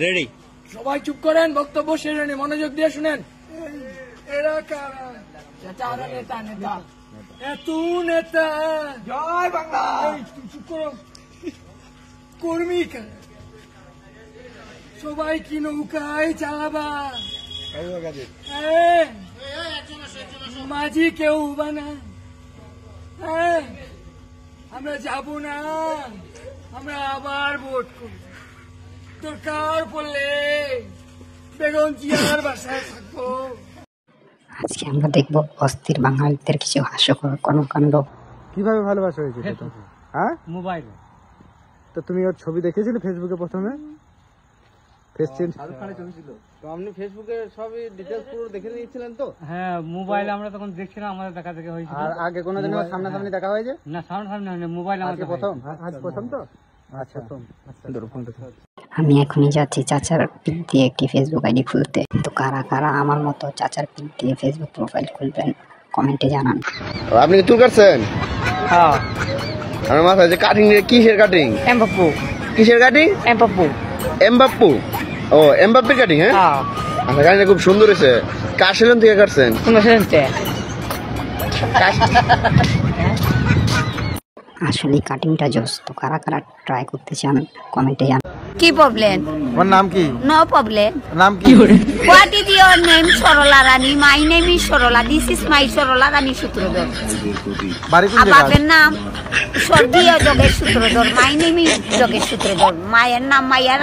Ready. সবাই চুপ করেন, বক্তব্য শেষে নিন, মনোযোগ দিয়ে শুনেন। এরা কারা? চাচারা নেতা নেতা এত নেতা। জয় বাংলা। চুপ করো। কর্মী কারা? সবাই কি নৌকায় চালাবা? মাঝি কেউ বানা। আমরা যাব না, আমরা আবার ভোট করব। দরকার পড়লে বেগম জিয়ার বাসায় থাকবো। আজকে আমরা দেখব অস্থির বাঙালিদের কিছু হাস্যকর কর্মকাণ্ড। কিভাবে ভালোবাসা হয়েছে? হ্যাঁ, মোবাইলে। তো তুমি ওর ছবি দেখেছিলে ফেসবুকে প্রথমে? ফেস চেঞ্জ তো আপনি ফেসবুকে সবই ডিটেইলস পুরো দেখে নিয়েছিলেন তো? হ্যাঁ, মোবাইলে আমরা তখন দেখছিলাম, আমাদের দেখা থেকে হয়েছিল। আর আগে কোনোদিন ওর সামনাসামনি দেখা হয়েছে? না, সামনাসামনি হয়নি, মোবাইল আমাদের প্রথম। আজ প্রথম তো? আচ্ছা, আমি এখনই যাচ্ছি চাচার পিক দিয়ে একটি ফেসবুক আইডি খুলতে। তো কারা কারা আমার মতো চাচার পিক দিয়ে ফেসবুক প্রোফাইল খুলবেন কমেন্টে জানান। আপনি কি চুল কাটছেন? হ্যাঁ। আমার মাথায় যে কাটিং, কিসের কাটিং? এমবাপ্পু। কিসের কাটিং? এমবাপ্পু। এমবাপ্পু। ও, এমবাপ্পের কাটিং। হ্যাঁ, আচ্ছা, কাটিংটা খুব সুন্দর হয়েছে। কার সেলুন থেকে কাটছেন? আসলে কাটিংটা জোস। তো কারা কারা ট্রাই করতে চান কমেন্টে জানান। কি প্রবলেম? ওর নাম কি? No problem. নাম কি? What is your name? Sarala Rani. My name is Sarala. This is my Sarala Rani Sutradhar. বাড়ি কোন জায়গা? বাপের নাম স্বর্গীয় Jogesh Sutradhar. My name is Jogesh Sutradhar. মায়ের নাম মাইয়া